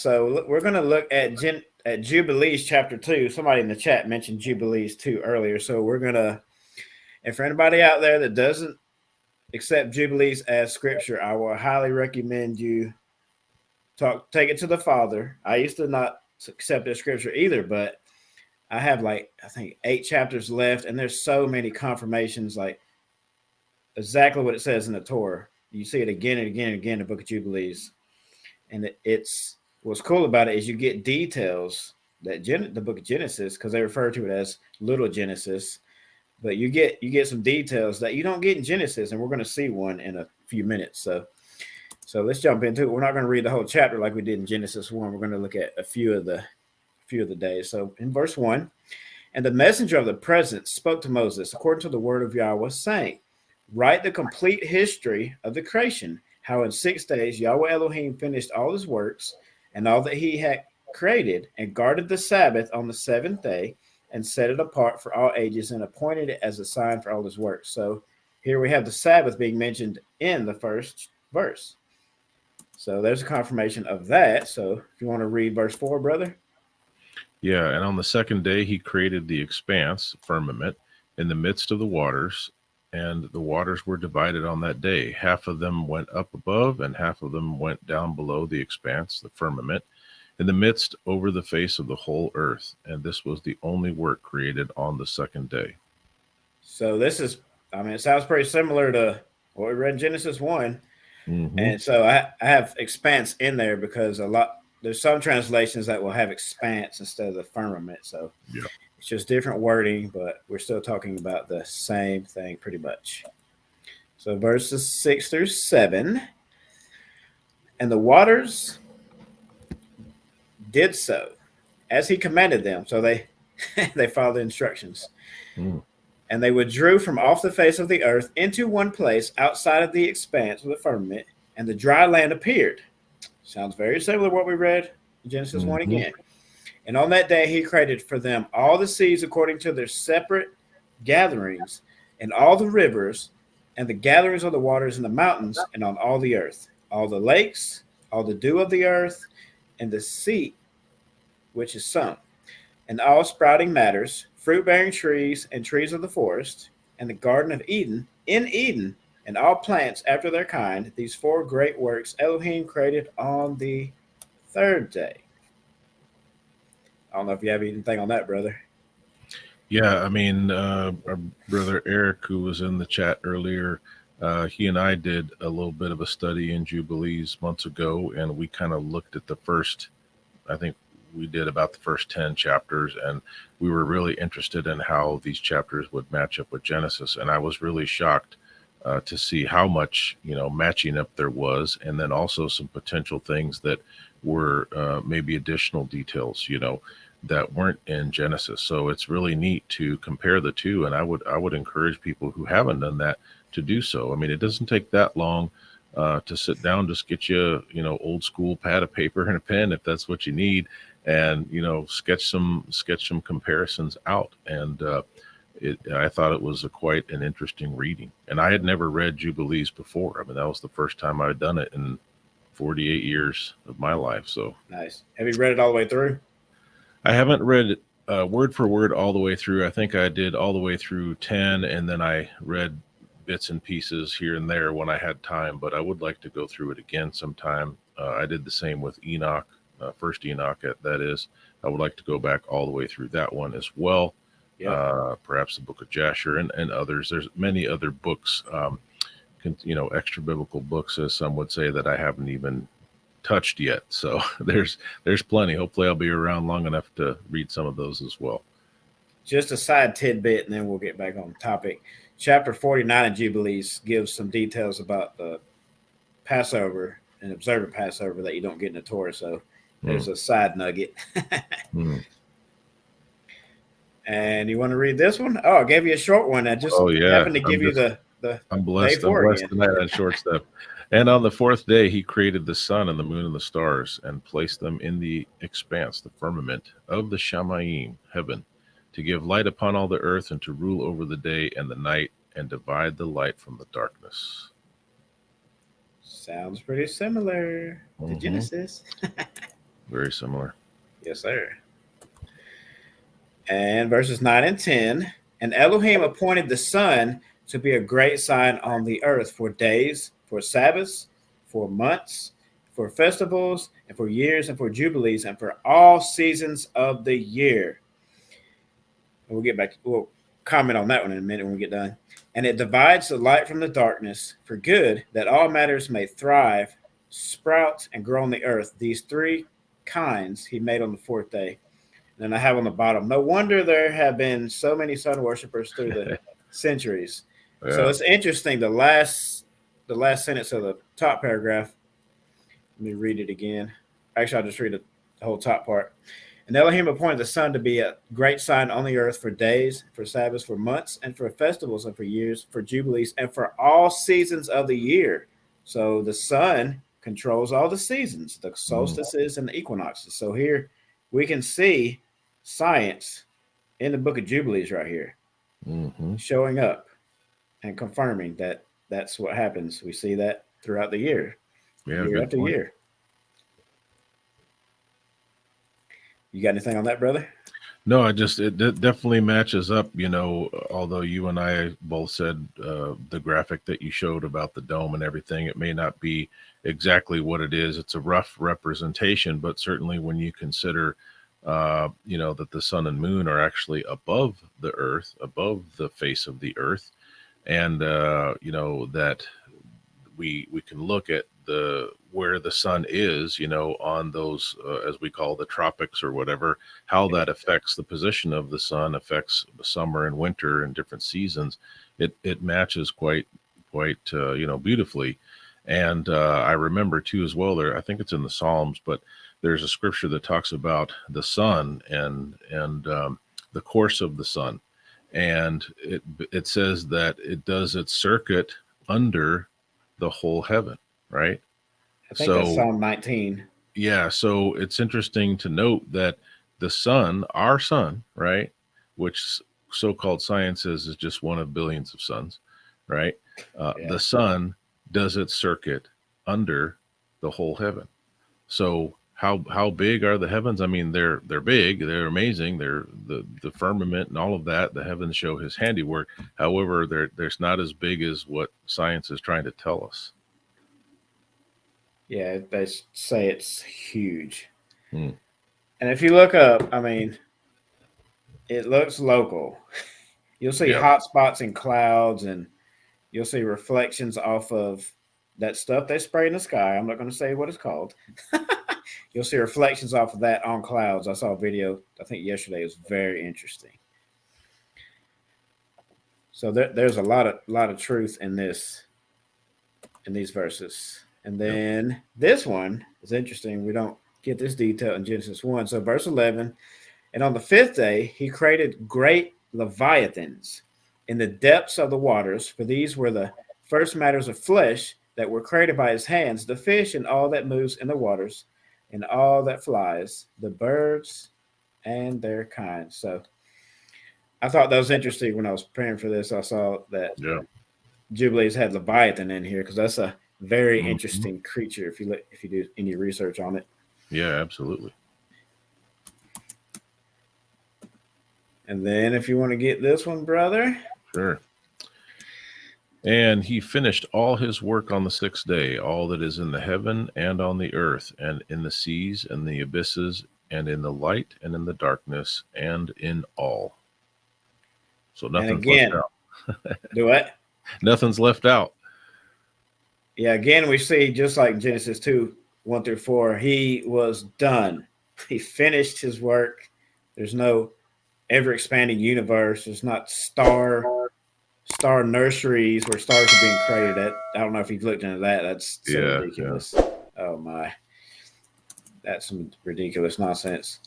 So we're going to look at Jubilees chapter 2. Somebody in the chat mentioned Jubilees 2 earlier. So we're going to, and for anybody out there that doesn't accept Jubilees as scripture, I will highly recommend you take it to the Father. I used to not accept this scripture either, but I have like I think 8 chapters left, and there's so many confirmations, like exactly what it says in the Torah. You see it again and again and again in the Book of Jubilees, and it's what's cool about it is you get details that the Book of Genesis, because they refer to it as Little Genesis, but you get some details that you don't get in Genesis, and we're going to see one in a few minutes. So let's jump into it. We're not going to read the whole chapter like we did in Genesis 1. We're going to look at a few of the days. So in verse 1, and the messenger of the presence spoke to Moses according to the word of Yahweh, saying, write the complete history of the creation, how in 6 days Yahweh Elohim finished all his works and all that he had created, and guarded the Sabbath on the 7th day, and set it apart for all ages, and appointed it as a sign for all his works. So here we have the Sabbath being mentioned in the first verse. So there's a confirmation of that. So if you want to read verse 4, brother. Yeah, and on the 2nd day he created the expanse, firmament, in the midst of the waters, and the waters were divided on that day. Half of them went up above, and half of them went down below the expanse, the firmament, in the midst over the face of the whole earth. And this was the only work created on the 2nd day. So this is, I mean, it sounds pretty similar to what we read in Genesis 1. Mm-hmm. And so I have expanse in there because there's some translations that will have expanse instead of the firmament. So yeah, it's just different wording, but we're still talking about the same thing pretty much. So verses 6 through 7, and the waters did so as he commanded them. So they they followed the instructions. Mm. And they withdrew from off the face of the earth into one place outside of the expanse of the firmament, and the dry land appeared. Sounds very similar to what we read in Genesis 1 Mm-hmm. again. And on that day he created for them all the seas according to their separate gatherings, and all the rivers, and the gatherings of the waters in the mountains, and on all the earth, all the lakes, all the dew of the earth, and the sea which is sown, and all sprouting matters, fruit-bearing trees, and trees of the forest, and the garden of Eden, in Eden, and all plants after their kind. These 4 great works Elohim created on the 3rd day. I don't know if you have anything on that, brother. Yeah, I mean, our brother Eric, who was in the chat earlier, he and I did a little bit of a study in Jubilees months ago, and we kind of looked at I think we did about the first 10 chapters, and we were really interested in how these chapters would match up with Genesis. And I was really shocked to see how much, matching up there was, and then also some potential things that were maybe additional details, that weren't in Genesis. So it's really neat to compare the two, and I would encourage people who haven't done that to do so. I mean, it doesn't take that long to sit down, just get you, old school pad of paper and a pen if that's what you need, and sketch some comparisons out. And I thought it was quite an interesting reading, and I had never read Jubilees before. I mean, that was the first time I'd done it in 48 years of my life. So nice. Have you read it all the way through? I haven't read it word for word all the way through. I think I did all the way through 10, and then I read bits and pieces here and there when I had time, but I would like to go through it again sometime. I did the same with Enoch, first Enoch, that is. I would like to go back all the way through that one as well. Yep. Perhaps the book of Jasher and others. There's many other books, extra biblical books, as some would say, that I haven't even touched yet. So there's plenty. Hopefully I'll be around long enough to read some of those as well. Just a side tidbit, and then we'll get back on topic. Chapter 49 of Jubilees gives some details about the Passover and observant Passover that you don't get in the Torah. So there's a side nugget. And you want to read this one? Oh, I gave you a short one. I just happened to give you the I'm blessed. I'm blessed tonight on short stuff. And on the 4th day, he created the sun and the moon and the stars, and placed them in the expanse, the firmament of the Shamayim, heaven, to give light upon all the earth, and to rule over the day and the night, and divide the light from the darkness. Sounds pretty similar to Genesis. Very similar. Yes, sir. And verses 9 and 10. And Elohim appointed the sun to be a great sign on the earth for days, for Sabbaths, for months, for festivals, and for years, and for jubilees, and for all seasons of the year. And we'll get back, we'll comment on that one in a minute when we get done. And it divides the light from the darkness for good, that all matters may thrive, sprout, and grow on the earth. These three kinds he made on the fourth day. And I have on the bottom, no wonder there have been so many sun worshipers through the centuries. Yeah. So it's interesting. The last sentence of the top paragraph. Let me read it again. Actually, I'll just read the whole top part. And Elohim appointed the sun to be a great sign on the earth for days, for Sabbaths, for months, and for festivals, and for years, for jubilees, and for all seasons of the year. So the sun controls all the seasons, the solstices and the equinoxes. So here we can see science in the book of Jubilees right here, showing up and confirming that that's what happens. We see that throughout the year, year after year. You got anything on that, brother? No, it definitely matches up, although you and I both said the graphic that you showed about the dome and everything, it may not be exactly what it is. It's a rough representation, but certainly when you consider that the sun and moon are actually above the earth, above the face of the earth, and that we can look at where the sun is, on those as we call the tropics or whatever, how that affects the position of the sun, affects summer and winter and different seasons. It matches quite beautifully. And I remember too as well, there, I think it's in the Psalms, but there's a scripture that talks about the sun and the course of the sun, and it says that it does its circuit under the whole heaven, right? I think that's Psalm 19. Yeah, so it's interesting to note that the sun, our sun, right, which so-called science is just one of billions of suns, right? The sun does its circuit under the whole heaven. So how big are the heavens? I mean, they're big, they're amazing, they're the firmament and all of that. The heavens show his handiwork. However, there's not as big as what science is trying to tell us. Yeah, they say it's huge. And if you look up, I mean, it looks local. You'll see hot spots in clouds, and you'll see reflections off of that stuff they spray in the sky. I'm not going to say what it's called. You'll see reflections off of that on clouds. I saw a video, I think yesterday. It was very interesting. So there's a lot of truth in these verses. And then this one is interesting. We don't get this detail in Genesis 1. So verse 11, and on the fifth day, he created great leviathans in the depths of the waters, for these were the first matters of flesh that were created by his hands, the fish and all that moves in the waters, and all that flies, the birds and their kind. So I thought that was interesting when I was preparing for this. I saw that Jubilees had Leviathan in here, because that's a very interesting creature if you do any research on it. Yeah, absolutely. And then if you want to get this one, brother. Sure. And he finished all his work on the sixth day, all that is in the heaven and on the earth, and in the seas and the abysses, and in the light and in the darkness, and in all. So nothing's left out. Do what? Nothing's left out. Yeah, again, we see, just like Genesis 2, 1 through 4, he was done. He finished his work. There's no ever-expanding universe. There's not star nurseries where stars are being created. I don't know if you've looked into that. That's so ridiculous. Yeah. Oh, my. That's some ridiculous nonsense.